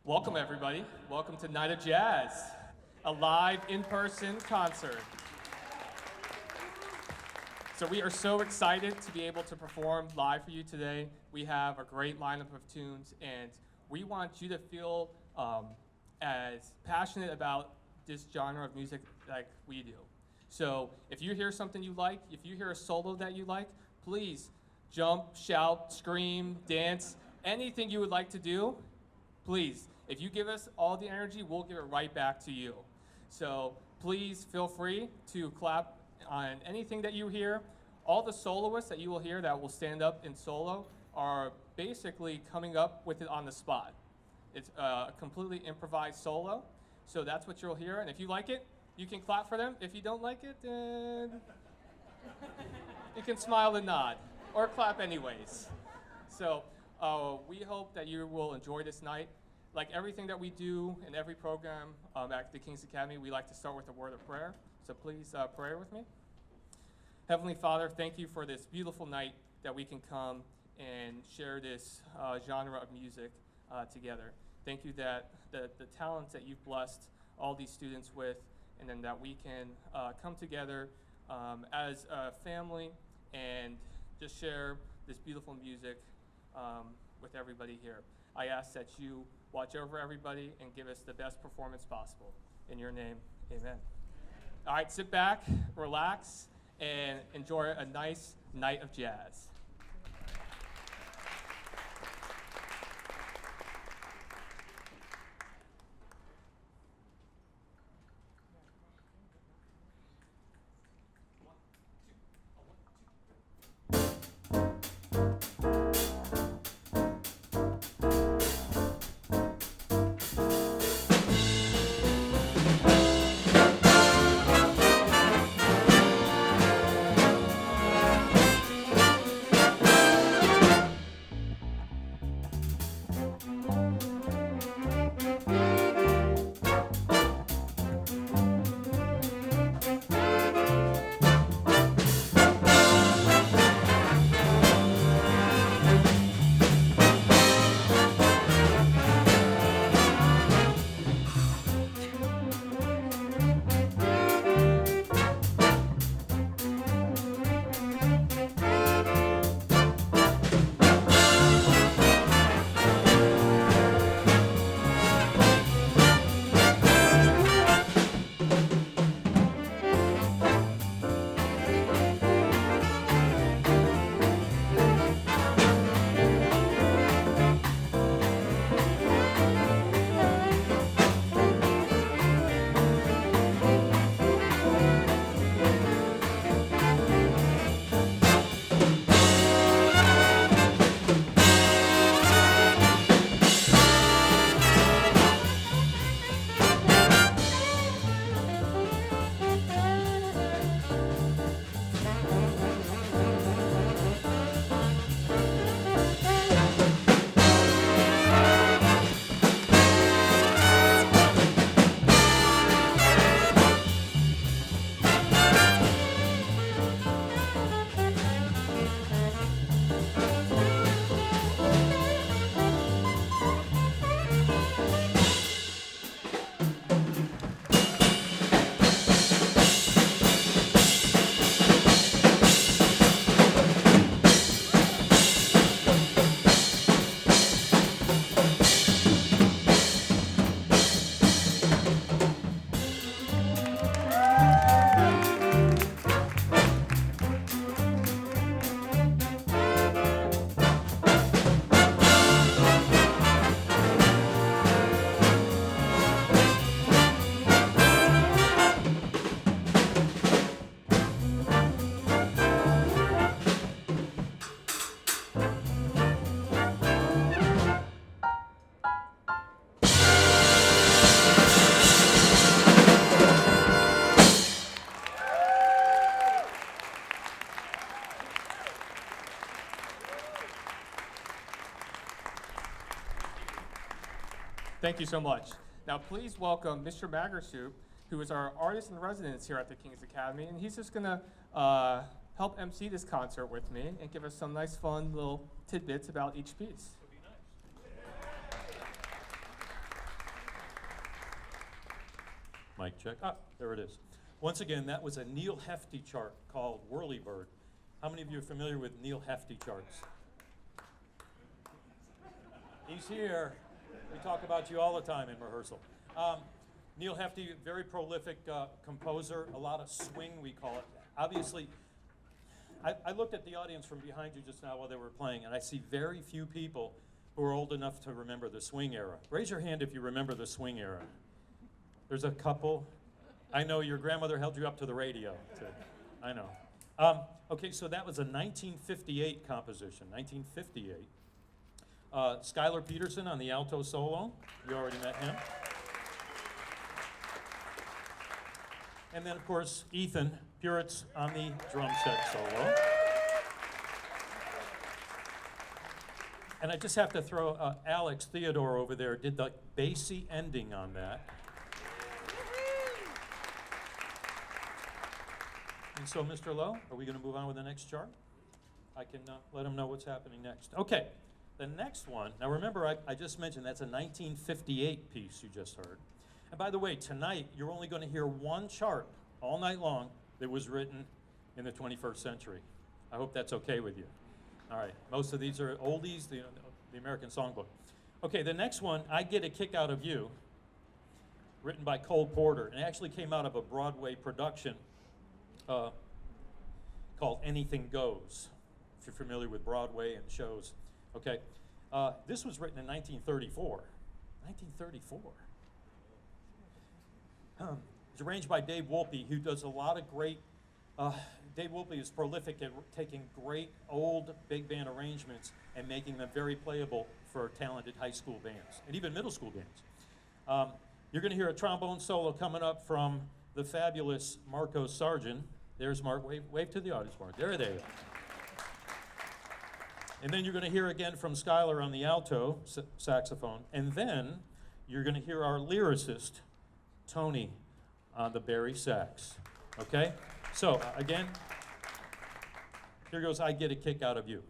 Welcome, everybody. Welcome to Night of Jazz, a live in-person concert. So we are so excited to be able to perform live for you today. We have a great lineup of tunes, and we want you to feel as passionate about this genre of music like we do. So if you hear something you like, if you hear a solo that you like, please jump, shout, scream, dance, anything you would like to do, please. If you give us all the energy, we'll give it right back to you. So please feel free to clap on anything that you hear. All the soloists that you will hear that will stand up in solo are basically coming up with it on the spot. It's a completely improvised solo, so that's what you'll hear. And if you like it, you can clap for them. If you don't like it, then you can smile and nod, or clap anyways. So we hope that you will enjoy this night. Like everything that we do in every program at the King's Academy, we like to start with a word of prayer. So please pray with me. Heavenly Father, thank you for this beautiful night that we can come and share this genre of music together. Thank you that the talents that you've blessed all these students with, and then that we can come together as a family and just share this beautiful music with everybody here. I ask that you watch over everybody and give us the best performance possible. In your name, amen. All right, sit back, relax, and enjoy a nice night of jazz. Thank you so much. Now please welcome Mr. Magersuppe, who is our artist in residence here at the King's Academy, and he's just gonna help MC this concert with me and give us some nice fun little tidbits about each piece. Mic check. Ah, there it is. Once again, that was a Neil Hefti chart called Whirly Bird. How many of you are familiar with Neil Hefti charts? He's here. We talk about you all the time in rehearsal. Neil Hefti, very prolific composer, a lot of swing, we call it. Obviously, I looked at the audience from behind you just now while they were playing, and I see very few people who are old enough to remember the swing era. Raise your hand if you remember the swing era. There's a couple. I know your grandmother held you up to the radio, too. I know. Okay, so that was a 1958 composition, 1958. Skylar Peterson on the alto solo. You already met him. And then, of course, Ethan Puritz on the drum set solo. And I just have to throw Alex Theodore over there, did the bassy ending on that. And so, Mr. Lowe, are we going to move on with the next chart? I can let him know what's happening next. Okay, the next one. Now, remember, I just mentioned that's a 1958 piece you just heard. And by the way, tonight, you're only going to hear one chart all night long that was written in the 21st century. I hope that's okay with you. All right, most of these are oldies, the American Songbook. Okay, the next one, I Get a Kick Out of You, written by Cole Porter. And it actually came out of a Broadway production called Anything Goes, if you're familiar with Broadway and shows. Okay, this was written in 1934. 1934. It's arranged by Dave Wolpe, who does a lot of great, Dave Wolpe is prolific at taking great old big band arrangements and making them very playable for talented high school bands, and even middle school bands. You're gonna hear a trombone solo coming up from the fabulous Marco Sargent. There's Mark, wave to the audience, Mark. There they are. And then you're gonna hear again from Skylar on the alto saxophone, and then you're gonna hear our lyricist, Tony, on the Barry sax, okay? So, again, here goes I Get a Kick Out of You.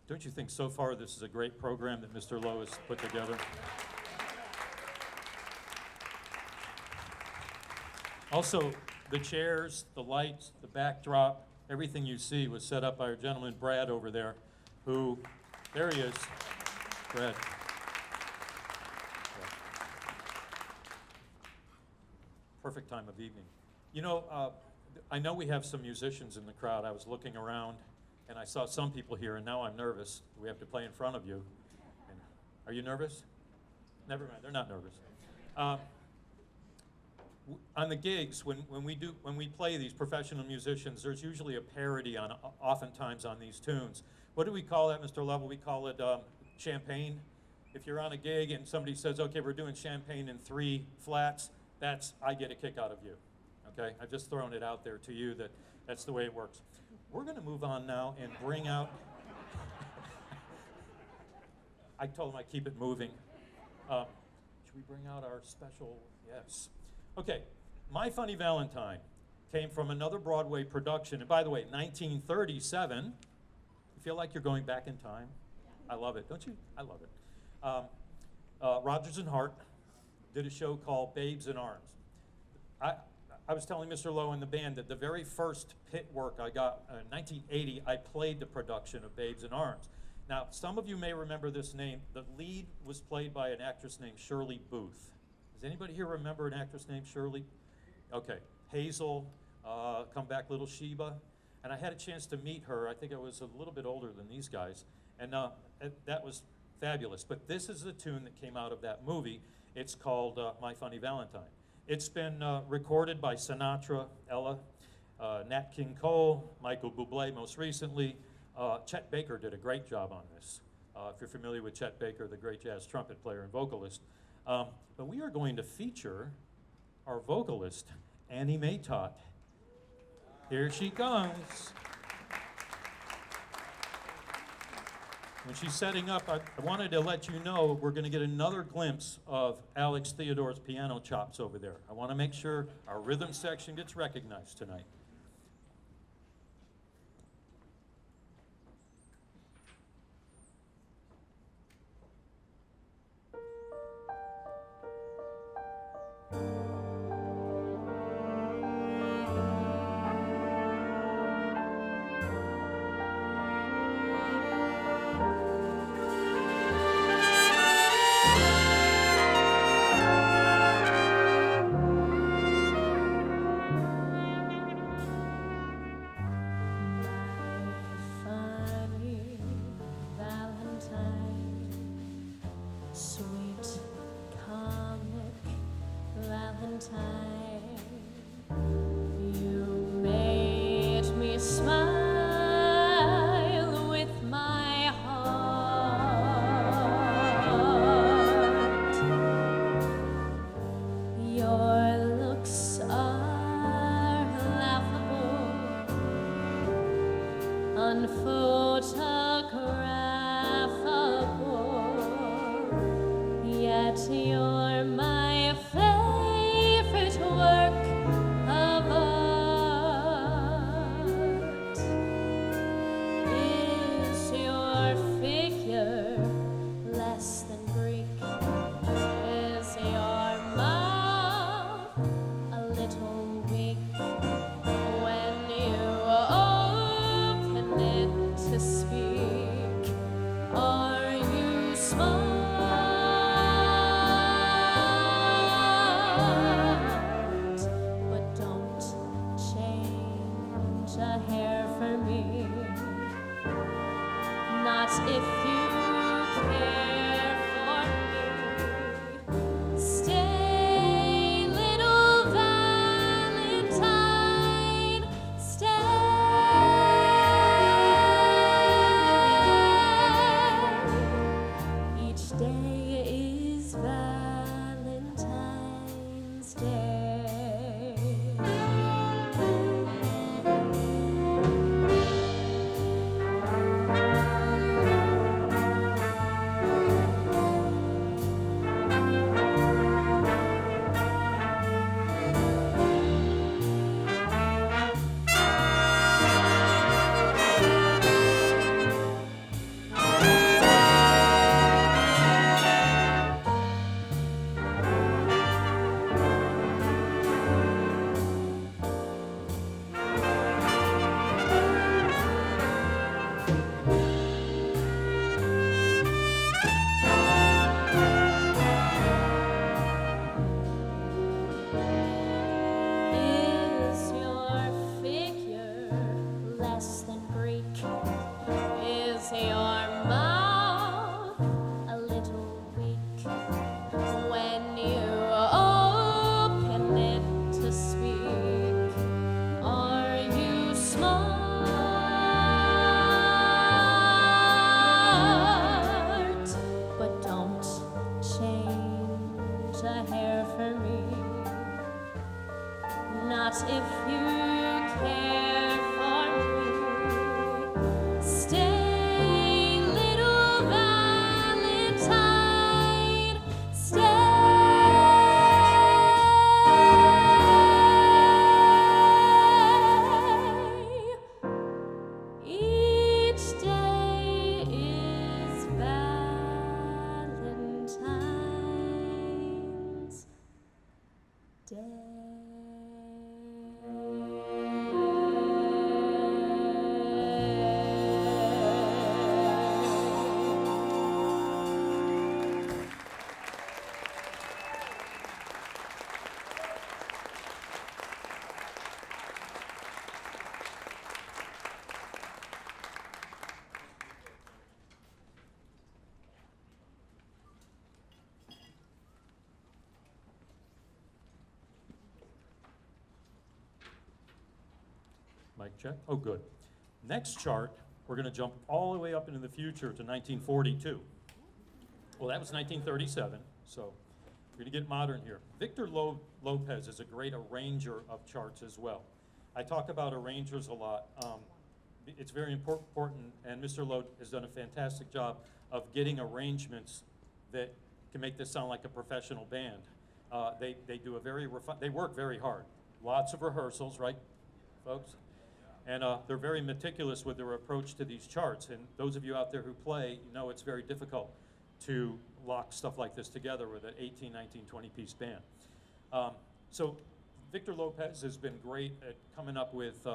Don't you think so far this is a great program that Mr. Lowe has put together? Also, the chairs, the lights, the backdrop, everything you see was set up by our gentleman Brad over there, who, there he is, Brad. Perfect time of evening. You know, I know we have some musicians in the crowd. I was looking around and I saw some people here, and now I'm nervous. We have to play in front of you. And are you nervous? Never mind, they're not nervous. On the gigs, when we play these professional musicians, there's usually a parody oftentimes on these tunes. What do we call that, Mr. Lovell? We call it champagne. If you're on a gig and somebody says, okay, we're doing champagne in 3 flats, I get a kick out of you. Okay, I've just thrown it out there to you that's the way it works. We're going to move on now and bring out. I told him I'd keep it moving. Should we bring out our special? Yes. Okay, My Funny Valentine came from another Broadway production. And by the way, 1937. You feel like you're going back in time? I love it, don't you? I love it. Rodgers and Hart did a show called Babes in Arms. I was telling Mr. Lowe and the band that the very first pit work I got in 1980, I played the production of Babes in Arms. Now, some of you may remember this name. The lead was played by an actress named Shirley Booth. Does anybody here remember an actress named Shirley? Okay, Hazel, Come Back Little Sheba. And I had a chance to meet her. I think I was a little bit older than these guys. And that was fabulous. But this is the tune that came out of that movie. It's called My Funny Valentine. It's been recorded by Sinatra, Ella, Nat King Cole, Michael Bublé most recently. Chet Baker did a great job on this. If you're familiar with Chet Baker, the great jazz trumpet player and vocalist. But we are going to feature our vocalist, Annie Matot. Here she comes. When she's setting up, I wanted to let you know we're going to get another glimpse of Alex Theodore's piano chops over there. I want to make sure our rhythm section gets recognized tonight. Is your figure less than Greek? Is your mouth a little weak when you open it to speak? Are you smart? But don't change a hair for me. Not if you care for me. Stay, little Valentine. Stay. Each day is Valentine's Day. Mic check. Oh, good. Next chart, we're going to jump all the way up into the future to 1942. Well, that was 1937, so we're going to get modern here. Victor Lopez is a great arranger of charts as well. I talk about arrangers a lot. It's very important, and Mr. Lowe has done a fantastic job of getting arrangements that can make this sound like a professional band. They do a they work very hard. Lots of rehearsals, right, folks? And they're very meticulous with their approach to these charts. And those of you out there who play, you know it's very difficult to lock stuff like this together with an 18, 19, 20-piece band. So Victor Lopez has been great at coming up with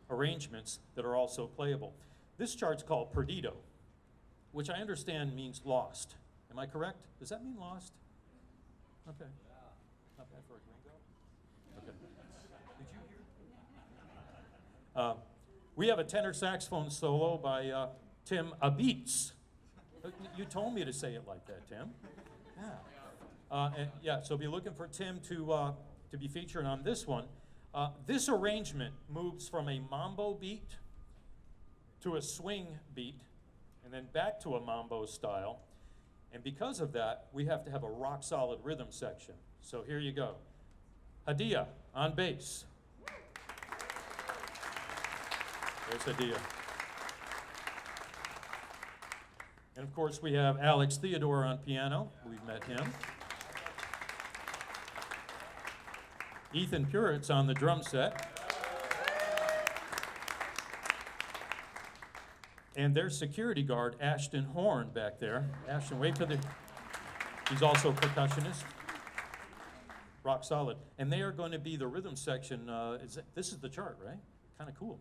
arrangements that are also playable. This chart's called Perdido, which I understand means lost. Am I correct? Does that mean lost? Okay. Not bad for a gringo. Okay. Did you hear? We have a tenor saxophone solo by Tim Abitz. You told me to say it like that, Tim. Yeah. So be looking for Tim to be featured on this one. This arrangement moves from a mambo beat to a swing beat, and then back to a mambo style. And because of that, we have to have a rock-solid rhythm section. So here you go. Hadia on bass. There's Hadia. And of course, we have Alex Theodore on piano. We've met him. Ethan Puritz on the drum set. And their security guard, Ashton Horn, back there. Ashton, wave to the... He's also a percussionist. Rock solid. And they are going to be the rhythm section. This is the chart, right? Kind of cool.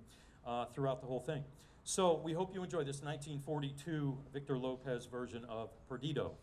Throughout the whole thing. So we hope you enjoy this 1942 Victor Lopez version of Perdido.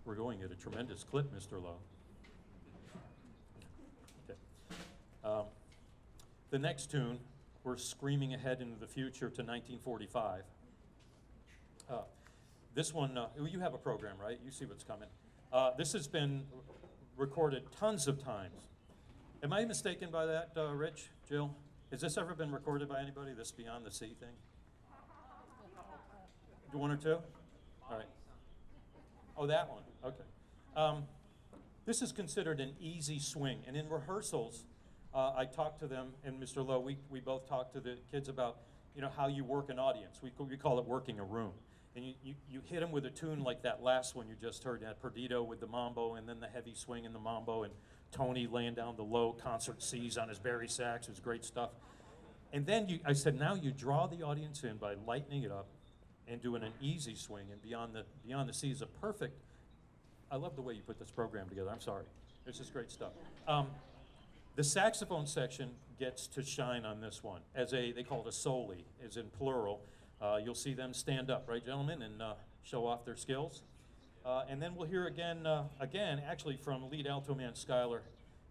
We're going at a tremendous clip, Mr. Lowe. Okay. The next tune, we're screaming ahead into the future to 1945. This one, you have a program, right? You see what's coming. This has been recorded tons of times. Am I mistaken by that, Rich, Jill? Has this ever been recorded by anybody, this Beyond the Sea thing? One or two? All right. Oh, that one, okay. This is considered an easy swing, and in rehearsals, I talked to them, and Mr. Lowe, we both talked to the kids about, how you work an audience. We call it working a room. And you hit them with a tune like that last one you just heard, that Perdido with the mambo, and then the heavy swing in the mambo, and Tony laying down the low concert C's on his bari sax. It was great stuff. And then I said, now you draw the audience in by lightening it up and doing an easy swing, and Beyond the Sea is a perfect. I love the way you put this program together. I'm sorry. This is great stuff. The saxophone section gets to shine on this one as they call it a soli, as in plural. You'll see them stand up, right, gentlemen, and show off their skills. And then we'll hear again, actually from lead alto man Skylar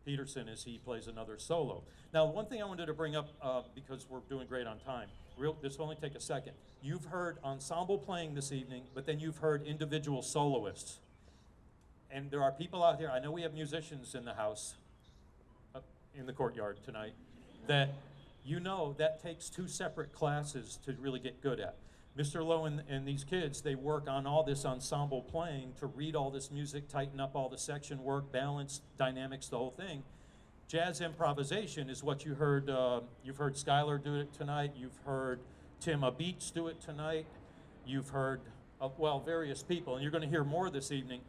Peterson as he plays another solo. Now, one thing I wanted to bring up, because we're doing great on time, this will only take a second. You've heard ensemble playing this evening, but then you've heard individual soloists. And there are people out here, I know we have musicians in the house, in the courtyard tonight, that that takes two separate classes to really get good at. Mr. Lowe and these kids, they work on all this ensemble playing to read all this music, tighten up all the section work, balance, dynamics, the whole thing. Jazz improvisation is what you heard. You've heard Skylar do it tonight. You've heard Tim Abitz do it tonight. You've heard, various people, and you're going to hear more this evening.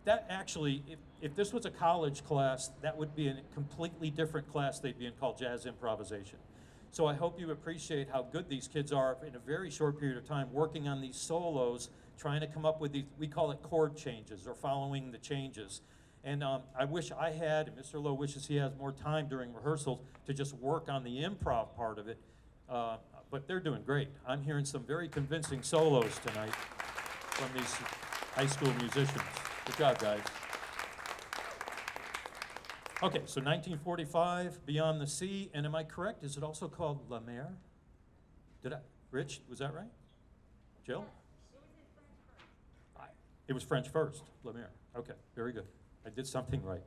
That actually, if this was a college class, that would be a completely different class they'd be in, called jazz improvisation. So I hope you appreciate how good these kids are in a very short period of time working on these solos, trying to come up with these, we call it chord changes, or following the changes. And I wish I had, and Mr. Lowe wishes he has more time during rehearsals to just work on the improv part of it. But they're doing great. I'm hearing some very convincing solos tonight from these high school musicians. Good job, guys. Okay, so 1945, Beyond the Sea, and am I correct? Is it also called La Mer? Rich, was that right? Jill? It was French first, La Mer. Okay, very good. I did something right.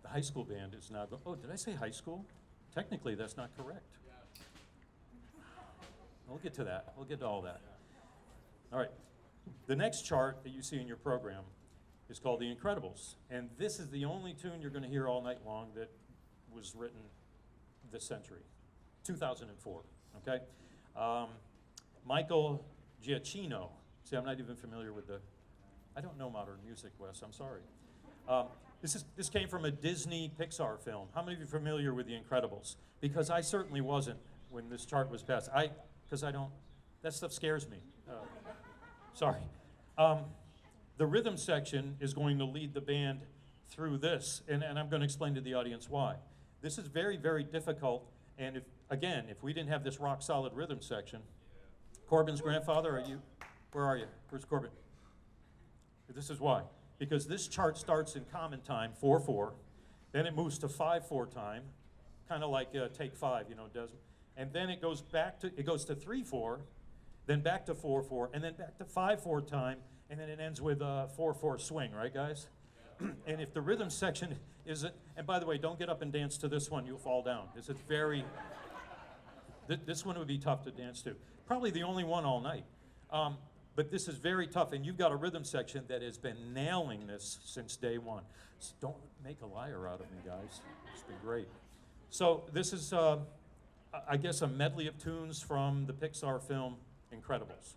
The high school band is now oh, did I say high school? Technically, that's not correct. We'll get to that. We'll get to all that. All right. The next chart that you see in your program is called The Incredibles. And this is the only tune you're going to hear all night long that was written this century, 2004, okay? Michael Giacchino. See, I'm not even familiar with I don't know modern music, Wes, I'm sorry. This came from a Disney Pixar film. How many of you are familiar with The Incredibles? Because I certainly wasn't when this chart was passed. Because I don't, that stuff scares me. Sorry. The rhythm section is going to lead the band through this, and I'm going to explain to the audience why. This is very, very difficult, and if we didn't have this rock-solid rhythm section, Corbin's grandfather, where are you? Where's Corbin? This is why. Because this chart starts in common time, 4/4, then it moves to 5/4 time, kind of like take 5, does, and then it goes to 3/4, then back to 4/4, and then back to 5/4 time, and then it ends with a 4/4 swing, right, guys? Yeah. And if the rhythm section isn't, and by the way, don't get up and dance to this one, you'll fall down. This is very, this one would be tough to dance to. Probably the only one all night. But this is very tough, and you've got a rhythm section that has been nailing this since day one. So don't make a liar out of me, guys. It's been great. So this is, I guess, a medley of tunes from the Pixar film Incredibles.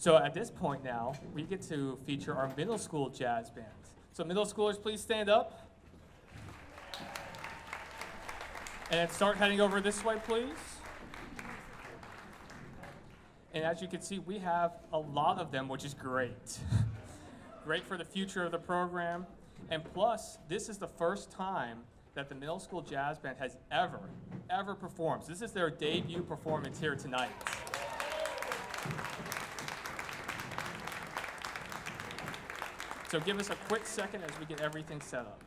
So at this point now, we get to feature our middle school jazz band. So middle schoolers, please stand up. And start heading over this way, please. And as you can see, we have a lot of them, which is great. Great for the future of the program. And plus, this is the first time that the middle school jazz band has ever performed. This is their debut performance here tonight. So give us a quick second as we get everything set up.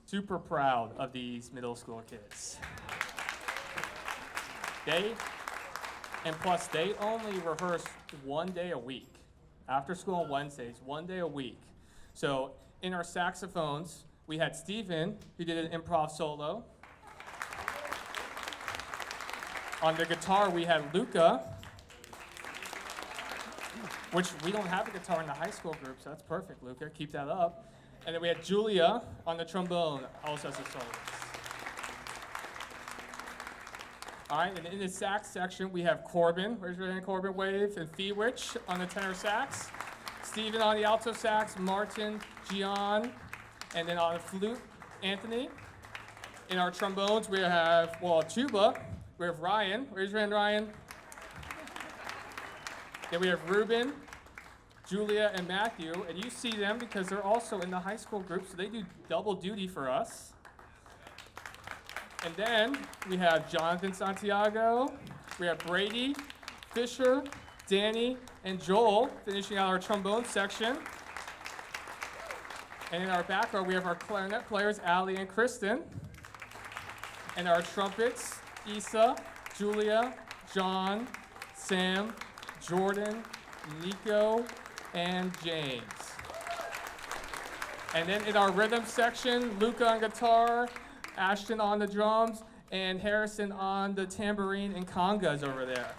Super proud of these middle school kids. Plus they only rehearse one day a week. After school on Wednesdays, one day a week. So in our saxophones, we had Stephen, who did an improv solo. On the guitar, we had Luca, which we don't have a guitar in the high school group, so that's perfect, Luca. Keep that up. And then we had Julia on the trombone, also as a soloist. All right, and in the sax section, we have Corbin. Where's your hand, Corbin? Wave. And Feewich on the tenor sax. Stephen on the alto sax. Martin, Gian. And then on the flute, Anthony. In our trombones, we have, tuba. We have Ryan. Where's your hand, Ryan? Then we have Ruben, Julia, and Matthew. And you see them because they're also in the high school group, so they do double duty for us. And then we have Jonathan Santiago, we have Brady, Fisher, Danny, and Joel finishing out our trombone section. And in our back row, we have our clarinet players, Allie and Kristen. And our trumpets, Issa, Julia, John, Sam, Jordan, Nico, and James. And then in our rhythm section, Luca on guitar, Ashton on the drums, and Harrison on the tambourine and congas over there.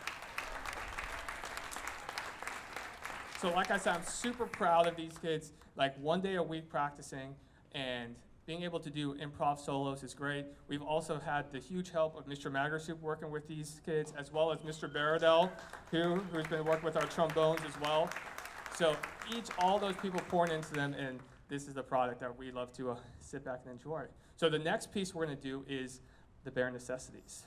So like I said, I'm super proud of these kids, like 1 day a week practicing, and being able to do improv solos is great. We've also had the huge help of Mr. Magersuppe working with these kids, as well as Mr. Perdido, who's been working with our trombones as well. So all those people pouring into them, and this is the product that we love to sit back and enjoy. So the next piece we're gonna do is the bare necessities.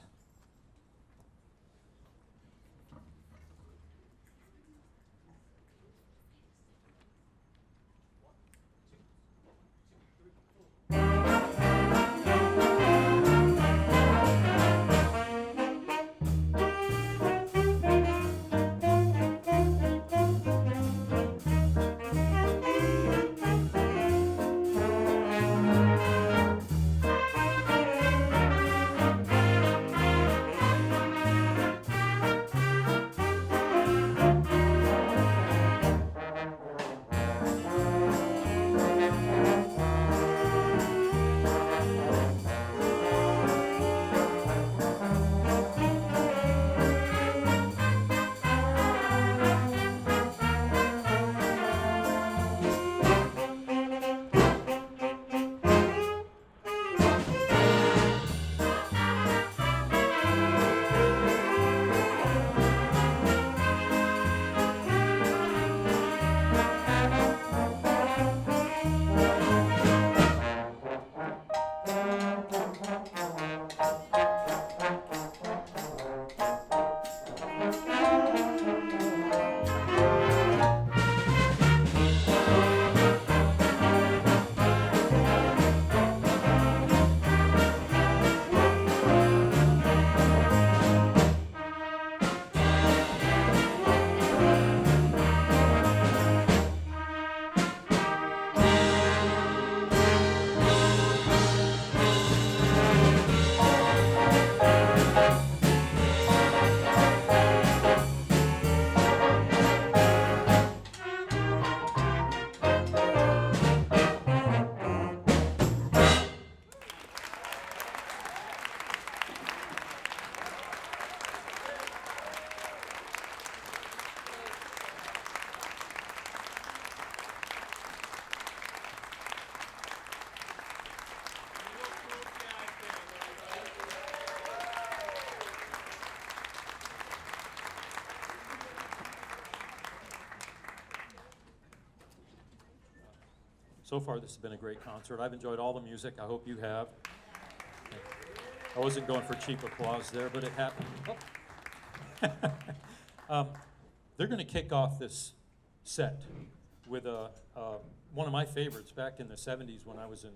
So far, this has been a great concert. I've enjoyed all the music. I hope you have. I wasn't going for cheap applause there, but it happened. Oh. They're going to kick off this set with one of my favorites back in the 70s when I was in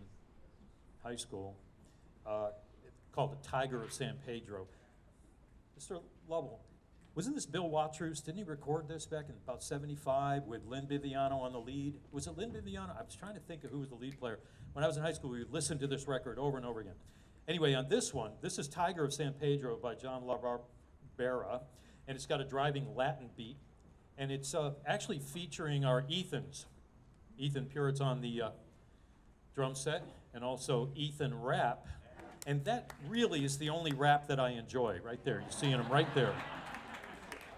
high school, called The Tiger of San Pedro. Mr. Lovell, wasn't this Bill Watrous? Didn't he record this back in about 75 with Lynn Viviano on the lead? Was it Lynn Viviano? I was trying to think of who was the lead player. When I was in high school, we would listen to this record over and over again. Anyway, on this one, this is Tiger of San Pedro by John LaBarbera, and it's got a driving Latin beat, and it's actually featuring our Ethans. Ethan Purett's on the drum set, and also Ethan Rapp, and that really is the only rap that I enjoy, right there. You're seeing him right there.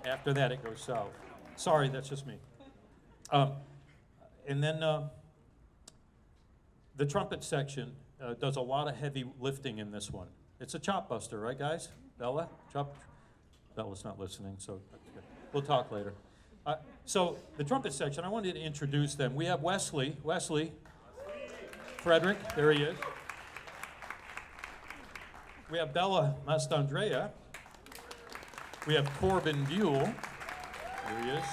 After that, it goes south. Sorry, that's just me. And then the trumpet section does a lot of heavy lifting in this one. It's a chop buster, right, guys? Bella? Bella's not listening, so that's good. We'll talk later. So the trumpet section, I wanted to introduce them. We have Wesley. Frederick, there he is. We have Bella Mastandrea. We have Corbin Buell, there he is,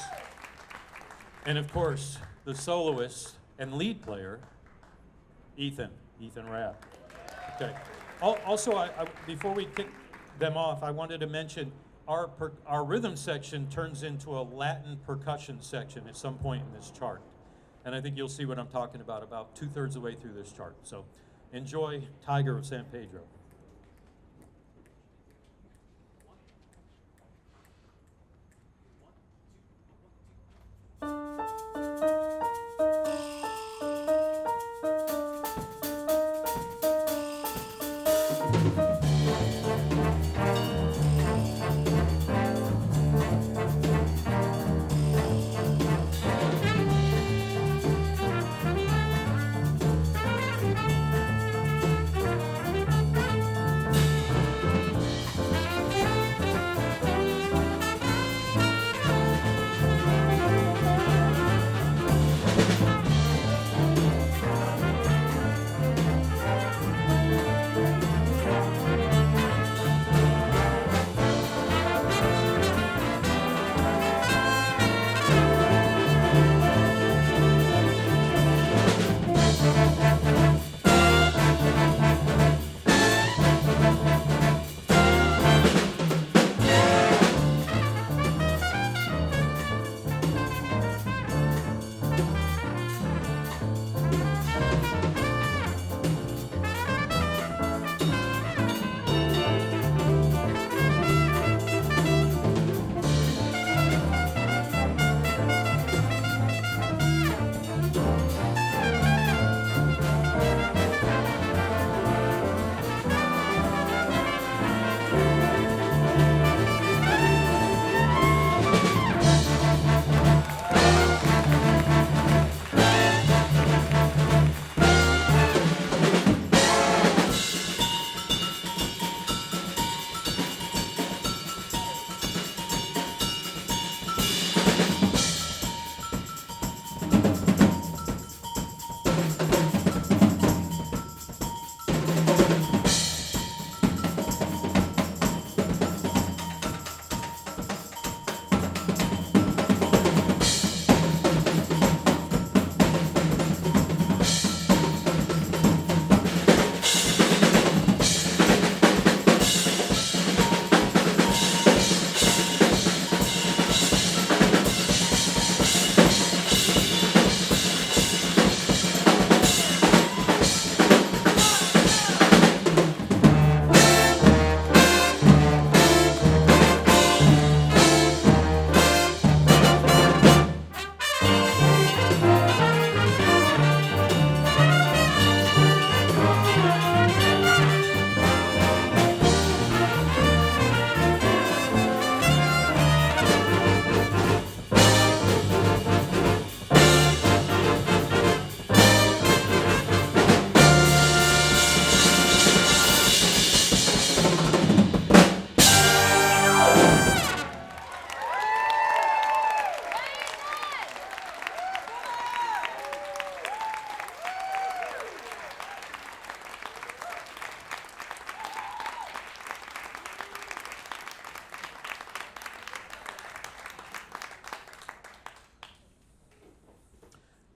and of course, the soloist and lead player, Ethan Rapp. Okay. Also, before we kick them off, I wanted to mention our rhythm section turns into a Latin percussion section at some point in this chart, and I think you'll see what I'm talking about 2/3 of the way through this chart. So, enjoy Tiger of San Pedro.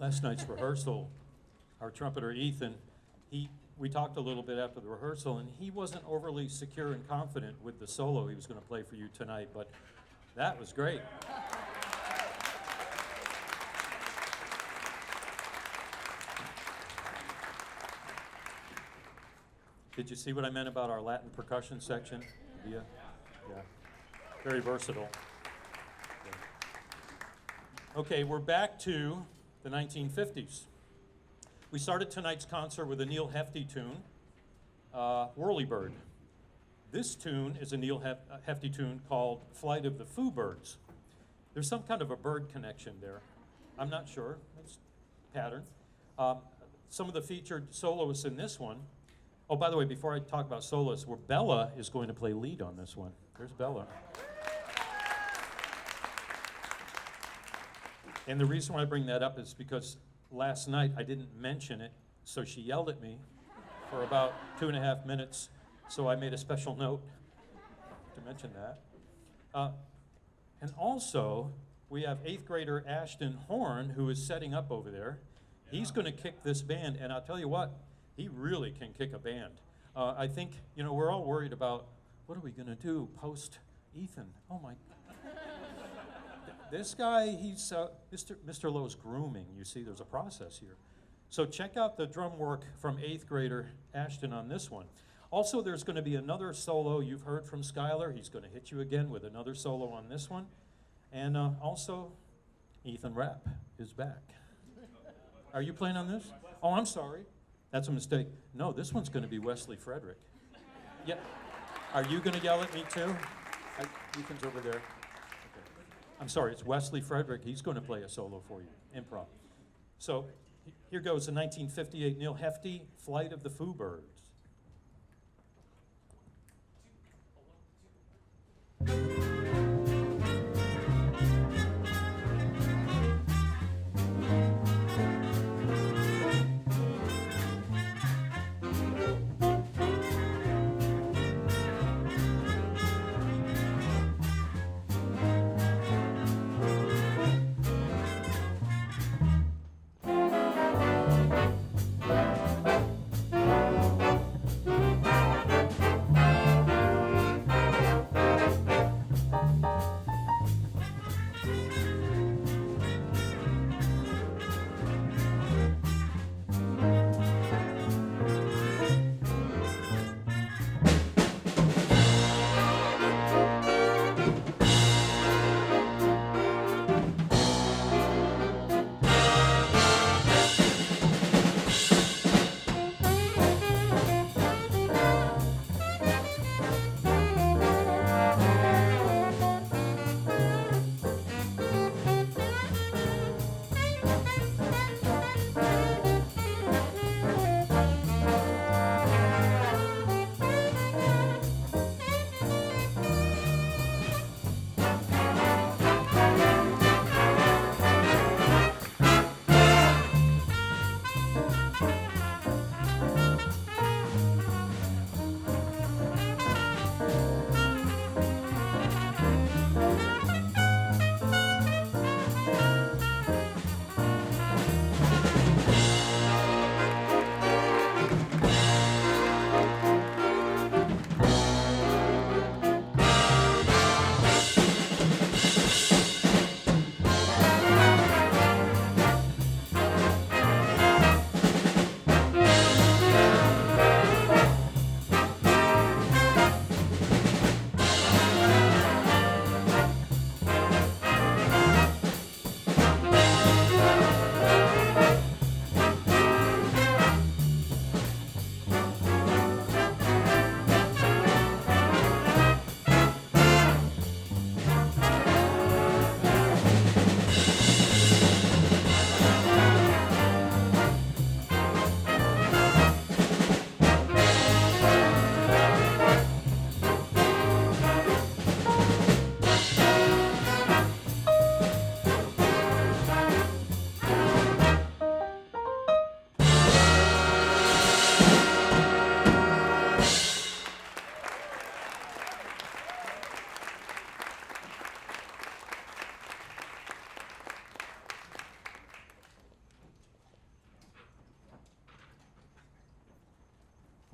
last night's rehearsal, our trumpeter Ethan, we talked a little bit after the rehearsal, and he wasn't overly secure and confident with the solo he was going to play for you tonight, but that was great. Did you see what I meant about our Latin percussion section? Yeah. Very versatile. Okay, we're back to the 1950s. We started tonight's concert with a Neil Hefti tune, Whirly Bird. This tune is a Neil Hefti tune called Flight of the Foo Birds. There's some kind of a bird connection there. I'm not sure. It's pattern. Some of the featured soloists in this one. Oh, by the way, before I talk about soloists, Bella is going to play lead on this one. There's Bella. And the reason why I bring that up is because last night I didn't mention it, so she yelled at me for about 2.5 minutes, so I made a special note to mention that. And also, we have 8th grader Ashton Horn, who is setting up over there. He's going to kick this band, and I'll tell you what, he really can kick a band. I think, we're all worried about, what are we going to do post Ethan? Oh my. This guy, he's Mr. Lowe's grooming. You see, there's a process here. So check out the drum work from 8th grader Ashton on this one. Also, there's going to be another solo you've heard from Skylar. He's going to hit you again with another solo on this one. And also, Ethan Rapp is back. Are you playing on this? Oh, I'm sorry. That's a mistake. No, this one's going to be Wesley Frederick. Yeah. Are you going to yell at me too? Ethan's over there. Okay. I'm sorry, it's Wesley Frederick. He's going to play a solo for you, improv. So here goes the 1958 Neil Hefti, Flight of the Foo Birds.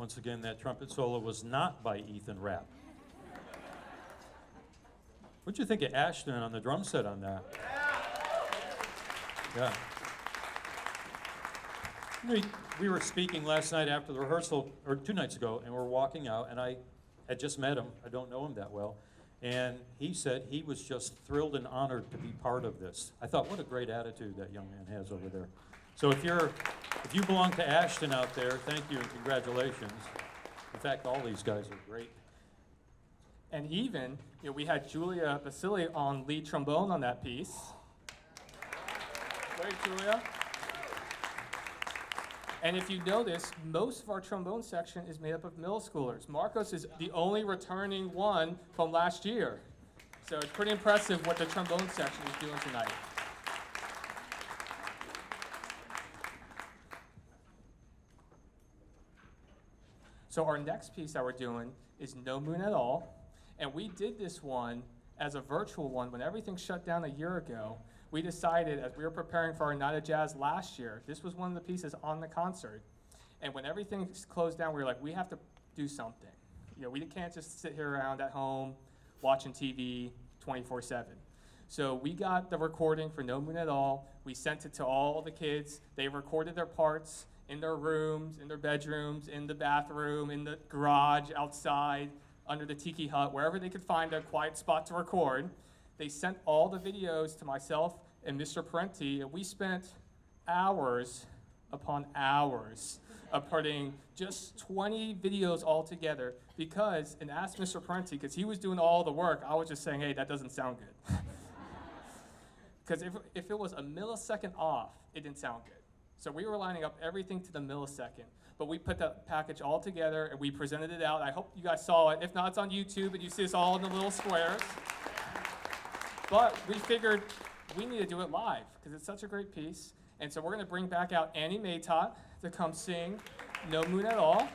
Once again, that trumpet solo was not by Ethan Rapp. What'd you think of Ashton on the drum set on that? Yeah. We were speaking last night after the rehearsal, or 2 nights ago, and we're walking out, and I had just met him. I don't know him that well. And he said he was just thrilled and honored to be part of this. I thought, what a great attitude that young man has over there. So if you belong to Ashton out there, thank you and congratulations. In fact, all these guys are great. And even, we had Julia Basili on lead trombone on that piece. Great, Julia. And if you notice, most of our trombone section is made up of middle schoolers. Marcos is the only returning one from last year. So it's pretty impressive what the trombone section is doing tonight. So our next piece that we're doing is No Moon at All. And we did this one as a virtual one when everything shut down a year ago. We decided, as we were preparing for our Night of Jazz last year, this was one of the pieces on the concert. And when everything closed down, we were like, we have to do something. We can't just sit here around at home watching TV 24/7. So we got the recording for No Moon at All. We sent it to all the kids. They recorded their parts in their rooms, in their bedrooms, in the bathroom, in the garage, outside, under the tiki hut, wherever they could find a quiet spot to record. They sent all the videos to myself and Mr. Parenti, and we spent hours upon hours of putting just 20 videos all together because, and asked Mr. Parenti, because he was doing all the work, I was just saying, hey, that doesn't sound good. Because if it was a millisecond off, it didn't sound good. So we were lining up everything to the millisecond. But we put that package all together and we presented it out. I hope you guys saw it. If not, it's on YouTube and you see us all in the little squares. But we figured we need to do it live because it's such a great piece. And so we're going to bring back out Annie Matot to come sing No Moon at All.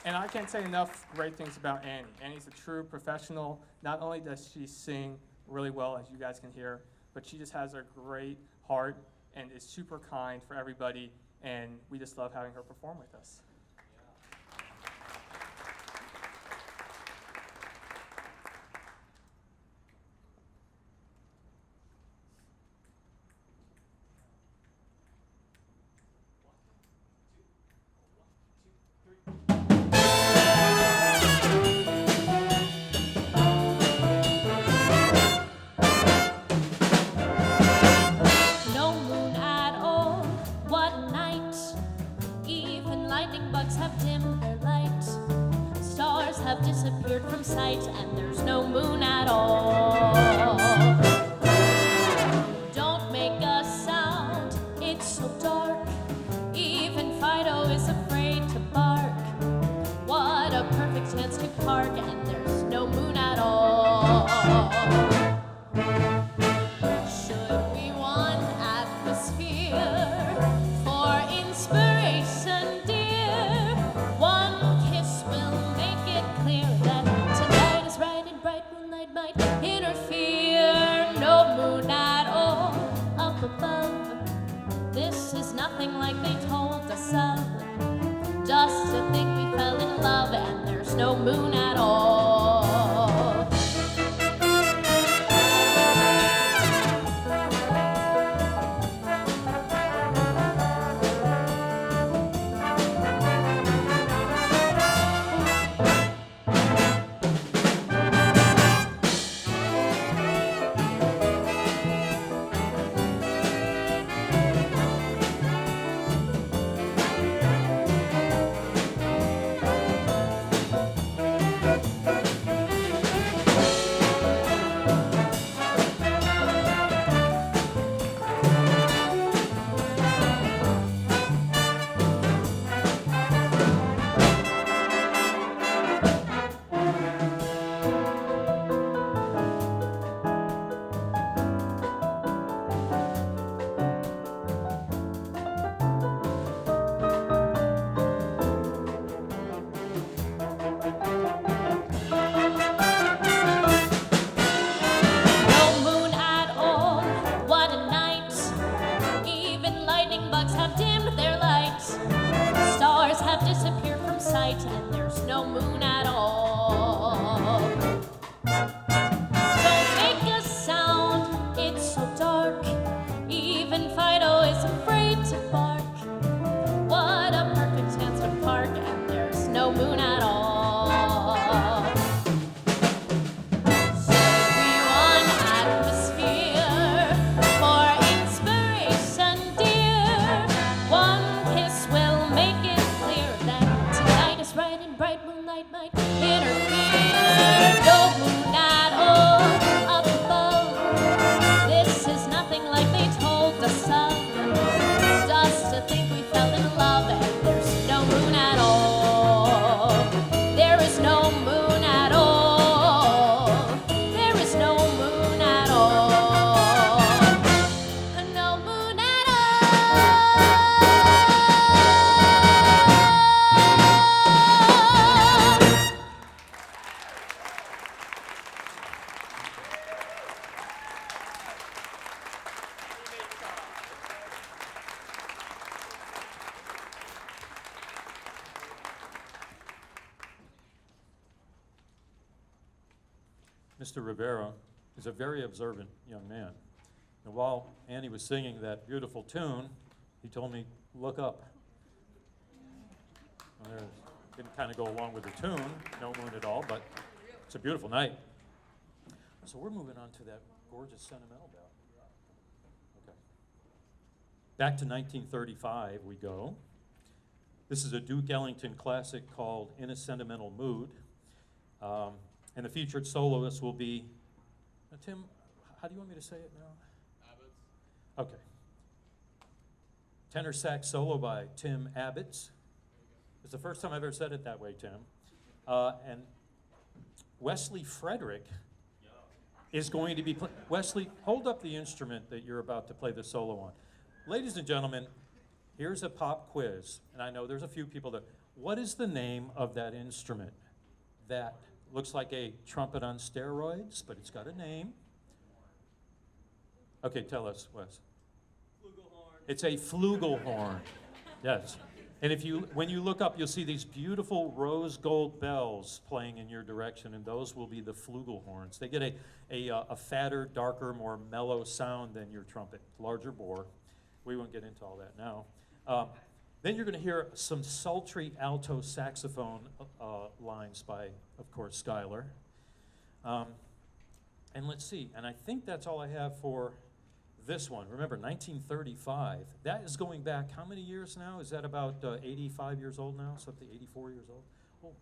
And I can't say enough great things about Annie. Annie's a true professional. Not only does she sing really well, as you guys can hear, but she just has a great heart and is super kind for everybody. And we just love having her perform with us. bright moonlight might interfere. No moon at all up above. This is nothing like they told us of. Just to think we fell in love and there's no moon at all. There is no moon at all. There is no moon at all. No moon at all. Mr. Rivera is a very observant young man. And while Annie was singing that beautiful tune, he told me, look up. Well, didn't kind of go along with the tune, no moon at all, but it's a beautiful night. So we're moving on to that gorgeous Sentimental ballad. Okay. Back to 1935 we go. This is a Duke Ellington classic called In a Sentimental Mood. And the featured soloist will be, Tim, how do you want me to say it now? Abbott's. Okay. Tenor sax solo by Tim Abbott's. It's the first time I've ever said it that way, Tim. And Wesley Frederick is going to be playing. Wesley, hold up the instrument that you're about to play the solo on. Ladies and gentlemen, here's a pop quiz. And I know there's a few people that, what is the name of that instrument that looks like a trumpet on steroids, but it's got a name? Okay, tell us, Wes. Flugelhorn. It's a flugelhorn. Yes. And when you look up, you'll see these beautiful rose gold bells playing in your direction, and those will be the flugelhorns. They get a fatter, darker, more mellow sound than your trumpet, larger bore. We won't get into all that now. Then you're going to hear some sultry alto saxophone lines by, of course, Schuyler. And let's see, and I think that's all I have for this one. Remember, 1935. That is going back how many years now? Is that about 85 years old now? Something 84 years old? Oh.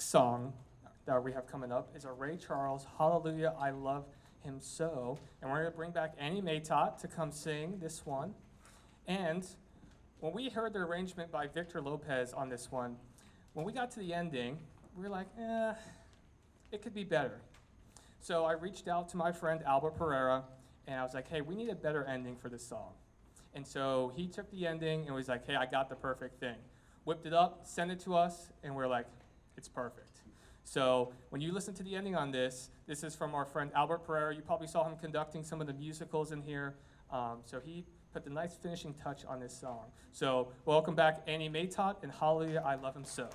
next song that we have coming up is a Ray Charles, Hallelujah, I Love Him So. And we're going to bring back Annie Matot to come sing this one. And when we heard the arrangement by Victor Lopez on this one, when we got to the ending, we were like, it could be better. So I reached out to my friend Albert Pereira, and I was like, hey, we need a better ending for this song. And so he took the ending and was like, hey, I got the perfect thing. Whipped it up, sent it to us, and we're like, it's perfect. So when you listen to the ending on this, this is from our friend Albert Pereira. You probably saw him conducting some of the musicals in here. So he put the nice finishing touch on this song. So welcome back Annie Matot and Hallelujah, I Love Him So.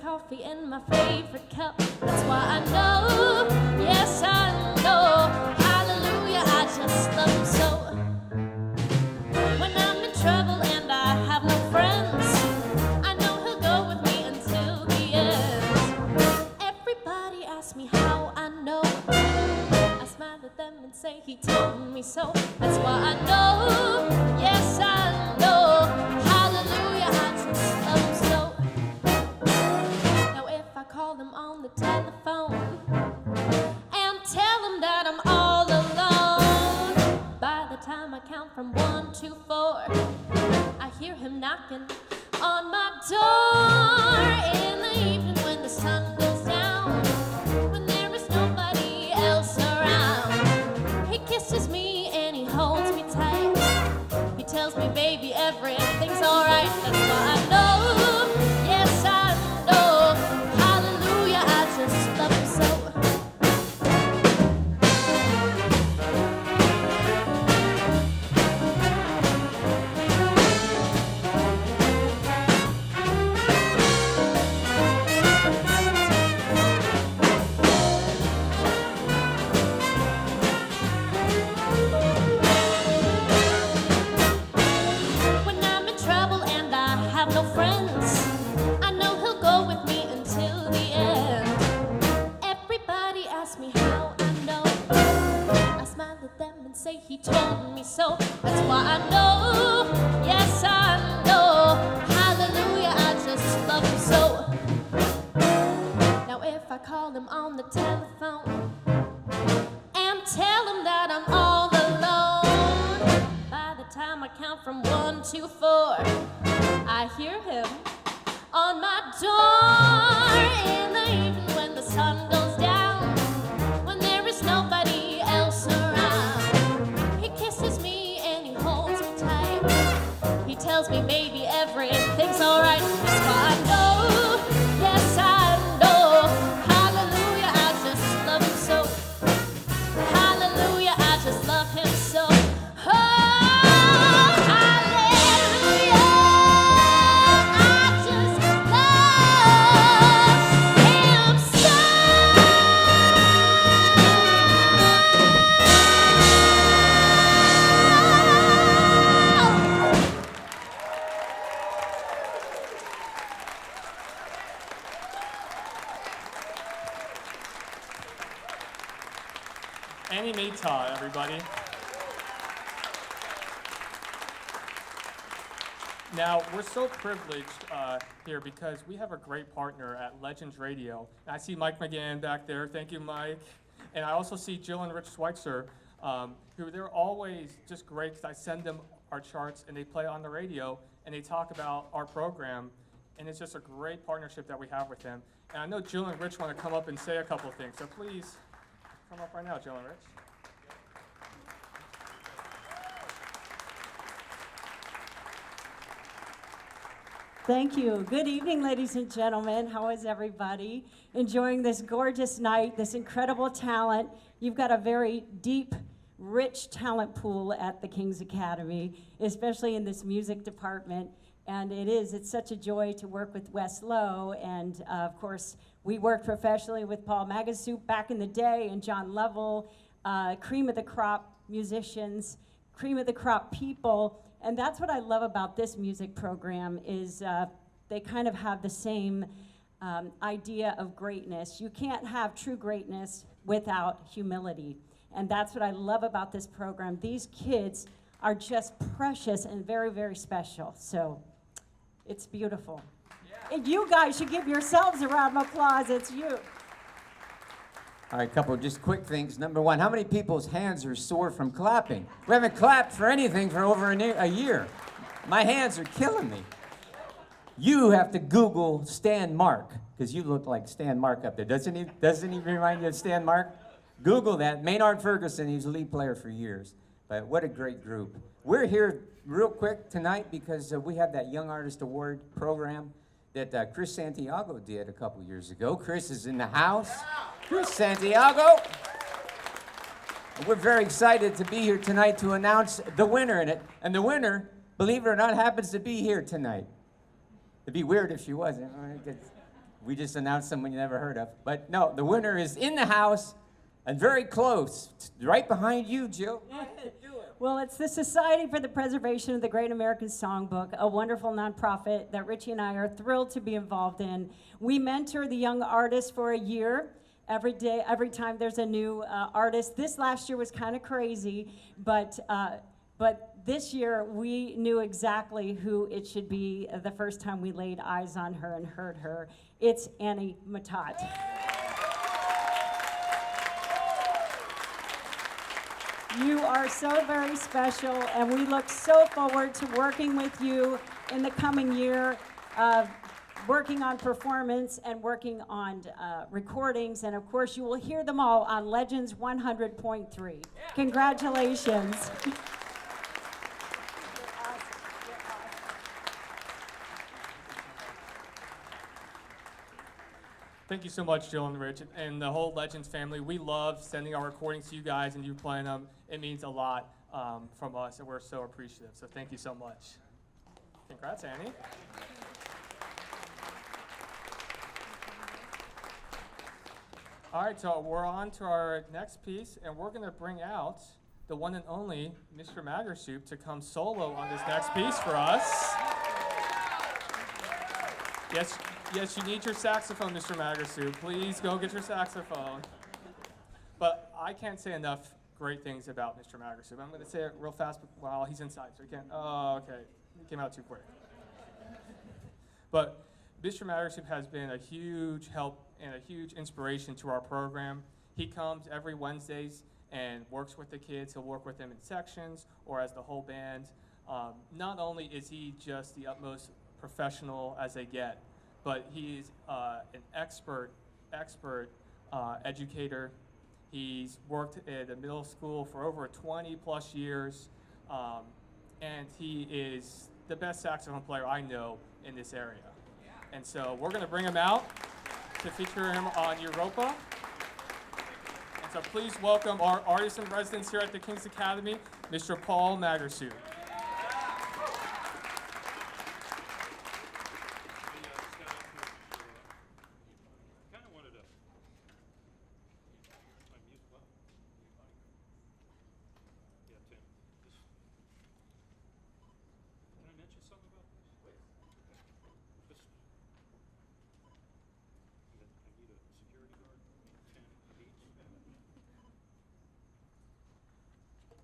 Coffee in my favorite cup. That's why I know, yes I know, hallelujah, I just love him so. When I'm in trouble and I have no friends, I know he'll go with me until the end. Everybody asks me how I know. I smile at them and say he told me so. That's why I know, yes I know, hallelujah, I just love him so. Call him on the telephone and tell him that I'm all alone. By the time I count from 1 to 4, I hear him knocking on my door. In the evening when the sun goes down, when there is nobody else around, he kisses me and he holds me tight. He tells me, baby, everything's alright. That's why I know, yes I know, just love him so. When I'm in trouble and I have no friends, I know he'll go with me until the end. Everybody asks me how I know. I smile at them and say he told me so. That's why I know, yes I know, hallelujah, I just love him so. Now if I call him on the telephone and tell him that I'm all alone, by the time I count from 1 to 4, I hear him on my door. In the evening when the sun goes down, when there is nobody else around, he kisses me and he holds me tight. He tells me maybe everything's alright. That's why I know, yes I know, hallelujah, I just love him so. Hallelujah, I just love him so. Annie Matot, everybody. Now, we're so privileged here because we have a great partner at Legends Radio. And I see Mike McGann back there. Thank you, Mike. And I also see Jill and Rich Schweitzer, who they're always just great because I send them our charts and they play on the radio and they talk about our program. And it's just a great partnership that we have with them. And I know Jill and Rich want to come up and say a couple things. So please come up right now, Jill and Rich. Thank you. Good evening, ladies and gentlemen. How is everybody? Enjoying this gorgeous night, this incredible talent. You've got a very deep, rich talent pool at the King's Academy, especially in this music department. And it's such a joy to work with Wes Lowe. And of course, we worked professionally with Paul Magersuppe back in the day, and John Lovell, cream of the crop musicians, cream of the crop people. And that's what I love about this music program is they kind of have the same idea of greatness. You can't have true greatness without humility. And that's what I love about this program. These kids are just precious and very, very special. So it's beautiful. Yeah. And you guys should give yourselves a round of applause. It's you. All right, couple of just quick things. Number one, how many people's hands are sore from clapping? We haven't clapped for anything for over a year. My hands are killing me. You have to Google Stan Mark, because you look like Stan Mark up there. Doesn't he remind you of Stan Mark? Google that. Maynard Ferguson, he was a lead player for years. But what a great group. We're here real quick tonight because we have that Young Artist Award program that Chris Santiago did a couple years ago. Chris is in the house. Chris Santiago. We're very excited to be here tonight to announce the winner in it. And the winner, believe it or not, happens to be here tonight. It'd be weird if she wasn't. We just announced someone you never heard of. But no, the winner is in the house and very close, right behind you, Jill. Well, it's the Society for the Preservation of the Great American Songbook, a wonderful nonprofit that Richie and I are thrilled to be involved in. We mentor the young artists for a year. Every day, every time there's a new artist. This last year was kind of crazy, but this year we knew exactly who it should be the first time we laid eyes on her and heard her. It's Annie Matot. You are so very special, and we look so forward to working with you in the coming year, working on performance and working on recordings, and of course you will hear them all on Legends 100.3. Congratulations. Thank you so much, Jill and Rich, and the whole Legends family. We love sending our recordings to you guys and you playing them. It means a lot from us, and we're so appreciative. So thank you so much. Congrats, Annie. All right, so we're on to our next piece, and we're going to bring out the one and only Mr. Magersuppe to come solo on this next piece for us. Yes, you need your saxophone, Mr. Magersuppe. Please go get your saxophone. But I can't say enough great things about Mr. Magersuppe. I'm going to say it real fast while he's inside, so he can't. Oh, okay. It came out too quick. But Mr. Magersuppe has been a huge help and a huge inspiration to our program. He comes every Wednesdays and works with the kids. He'll work with them in sections or as the whole band. Not only is he just the utmost professional as they get, but he's an expert educator. He's worked at a middle school for over 20 plus years, and he is the best saxophone player I know in this area. And so we're going to bring him out to feature him on Europa. And so please welcome our artist in residence here at the King's Academy, Mr. Paul Magersuppe.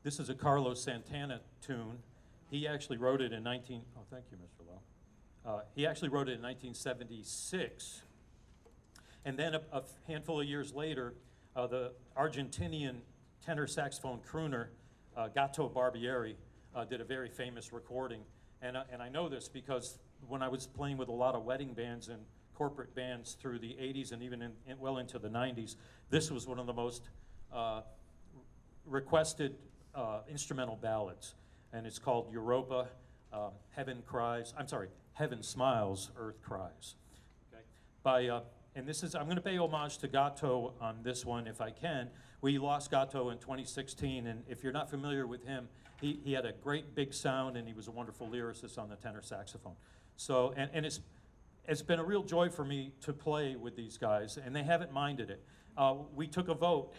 This is a Carlos Santana tune. He actually wrote it in thank you, Mr. Lowe. He actually wrote it in 1976. And then a handful of years later, the Argentinian tenor saxophone crooner, Gato Barbieri, did a very famous recording. And I know this because when I was playing with a lot of wedding bands and corporate bands through the 80s and even well into the 90s, this was one of the most requested instrumental ballads, and it's called Europa, Heaven Smiles, Earth Cries. Okay? And this is, I'm going to pay homage to Gatto on this one if I can. We lost Gatto in 2016, and if you're not familiar with him, he had a great big sound, and he was a wonderful lyricist on the tenor saxophone. So, and it's been a real joy for me to play with these guys, and they haven't minded it. We took a vote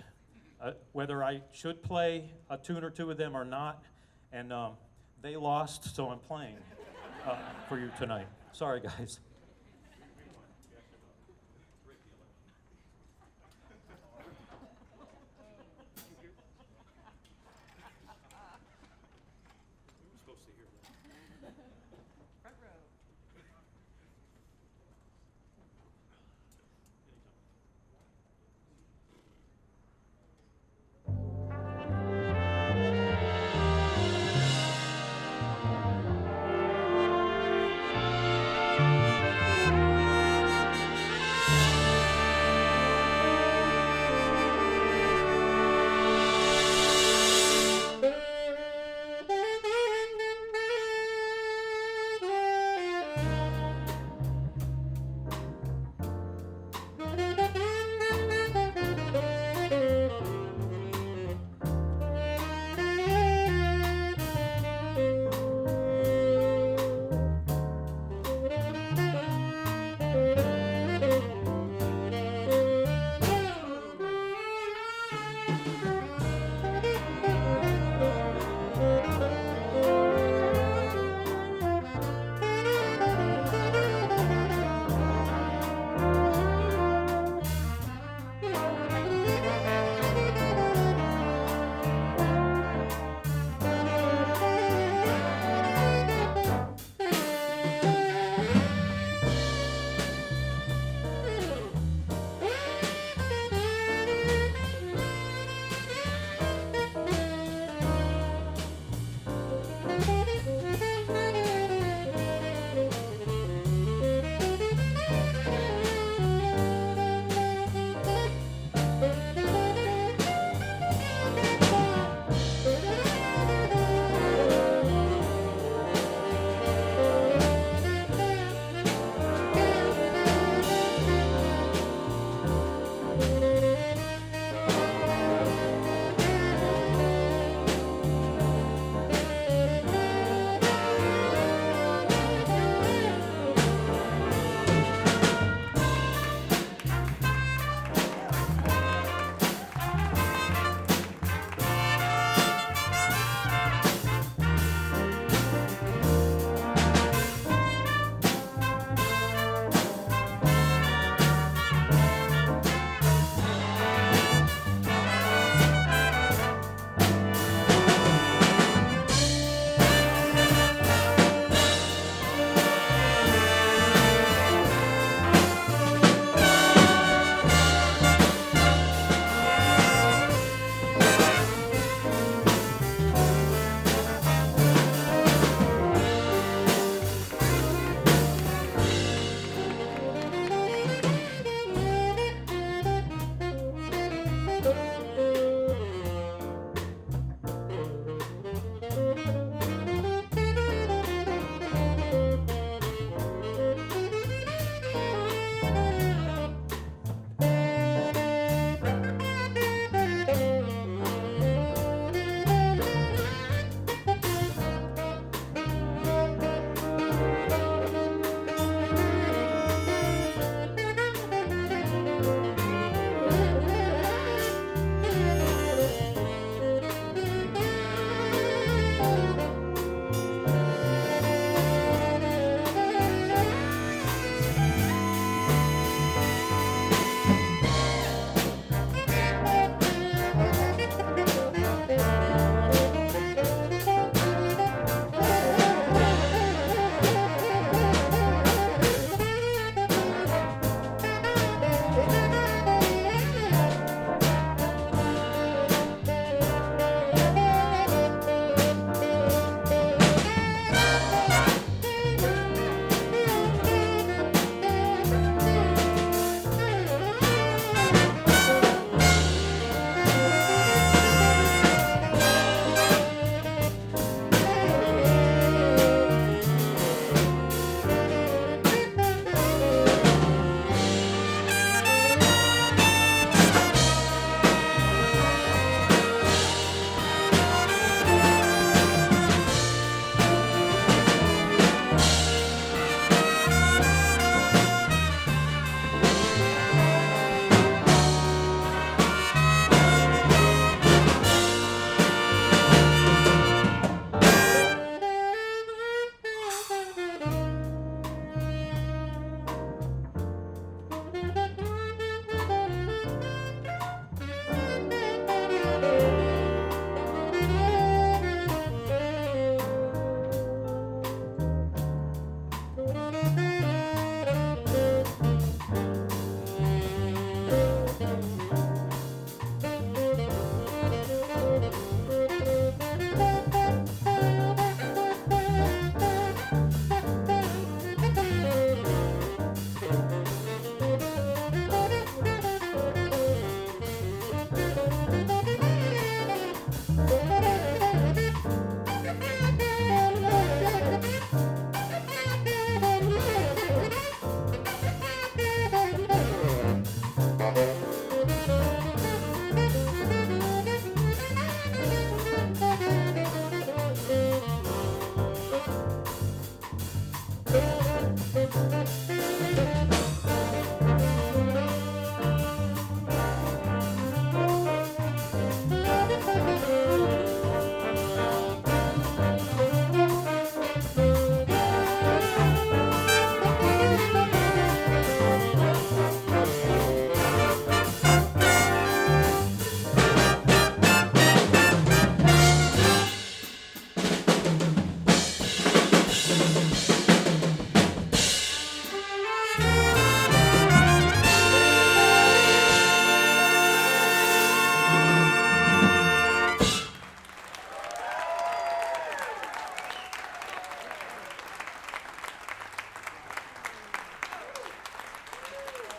whether I should play a tune or two with them or not, and they lost, so I'm playing for you tonight. Sorry, guys.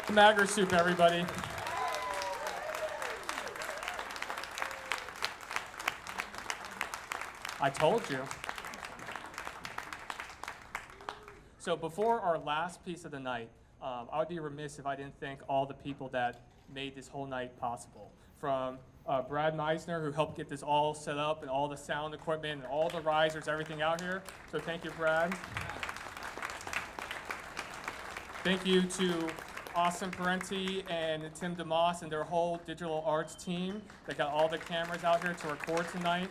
Magersuppe, everybody. I told you. So before our last piece of the night, I would be remiss if I didn't thank all the people that made this whole night possible. From Brad Meisner, who helped get this all set up and all the sound equipment and all the risers, everything out here. So thank you, Brad. Thank you to Austin Parenti and Tim DeMoss and their whole digital arts team that got all the cameras out here to record tonight.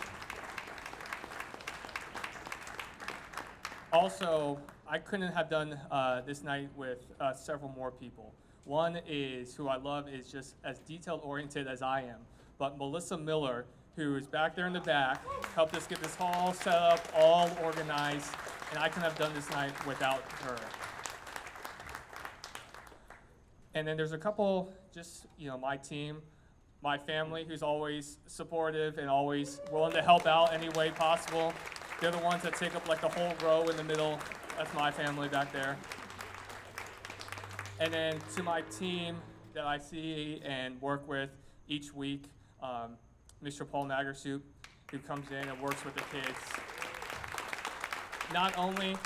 Also, I couldn't have done this night with several more people. One is, who I love, is just as detail-oriented as I am, but Melissa Miller, who is back there in the back, helped us get this all set up, all organized, and I couldn't have done this night without her. And then there's a couple, just, my team, my family, who's always supportive and always willing to help out any way possible. They're the ones that take up like the whole row in the middle. That's my family back there. And then to my team that I see and work with each week, Mr. Paul Magersuppe, who comes in and works with the kids. Not only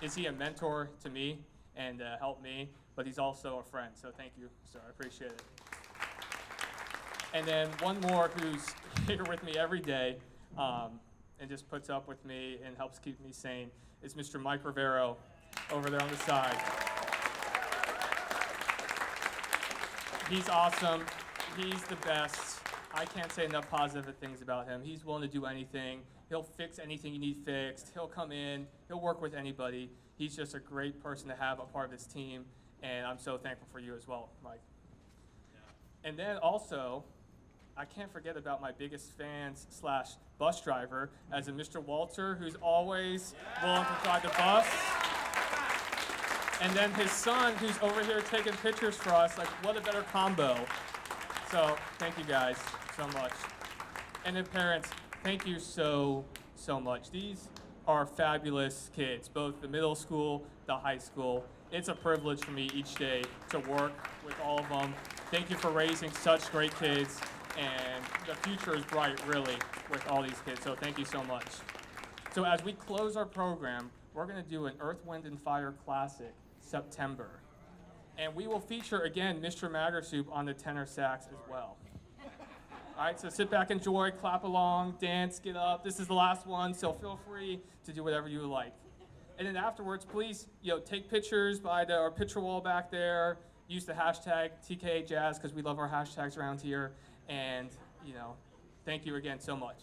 is he a mentor to me and helped me, but he's also a friend. So thank you, sir. I appreciate it. And then one more who's here with me every day and just puts up with me and helps keep me sane is Mr. Mike Rivero over there on the side. He's awesome. He's the best. I can't say enough positive things about him. He's willing to do anything. He'll fix anything you need fixed. He'll come in. He'll work with anybody. He's just a great person to have a part of this team, and I'm so thankful for you as well, Mike. Yeah. And then also, I can't forget about my biggest fans / bus driver, as a Mr. Walter, who's always willing to drive the bus. And then his son, who's over here taking pictures for us. Like, what a better combo. So thank you guys so much. And then parents, thank you so much. These are fabulous kids, both the middle school, the high school. It's a privilege for me each day to work with all of them. Thank you for raising such great kids. And the future is bright, really, with all these kids. So thank you so much. So as we close our program, we're going to do an Earth, Wind, and Fire Classic, September. And we will feature, again, Mr. Magersuppe on the tenor sax as well. All right, so sit back, enjoy, clap along, dance, get up. This is the last one, so feel free to do whatever you like. And then afterwards, please, take pictures by our picture wall back there. Use the hashtag TKAJazz, because we love our hashtags around here. And, thank you again so much.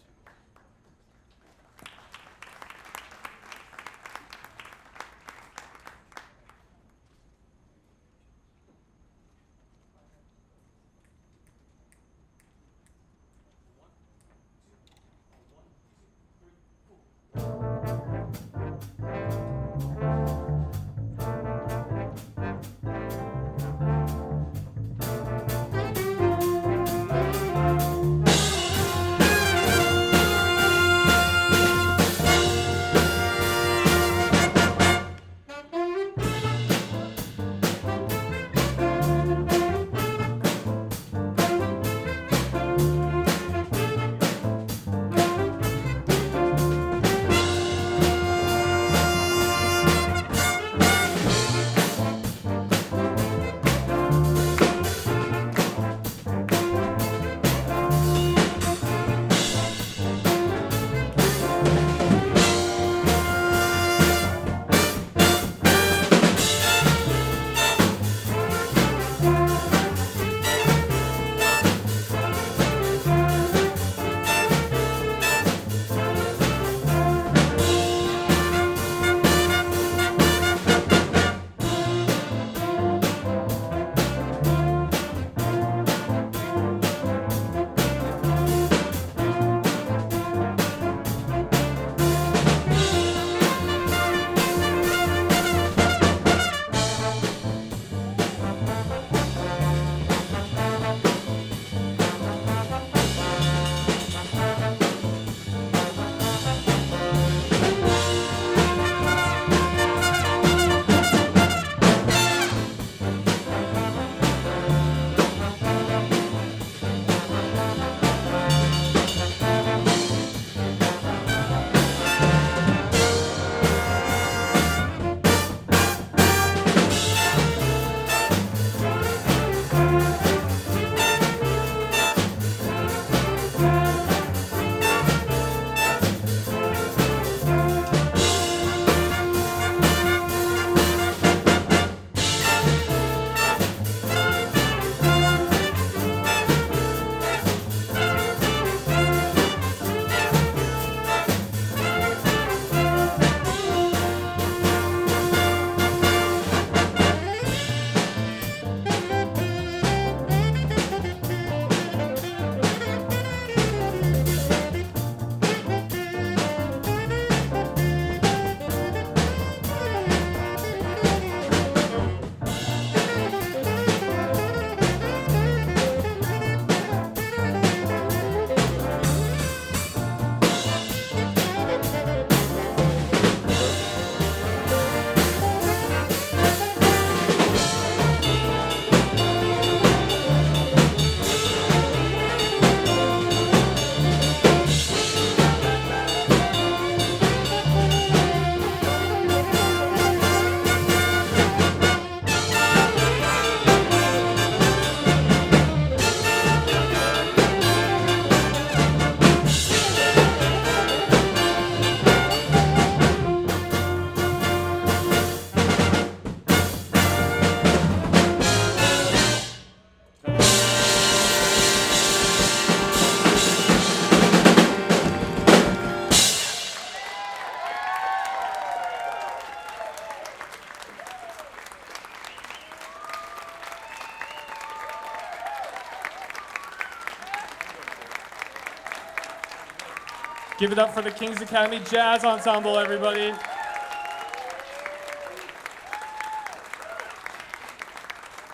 Give it up for the King's Academy Jazz Ensemble, everybody.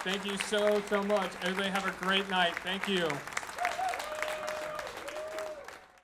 Thank you so much. Everybody have a great night. Thank you.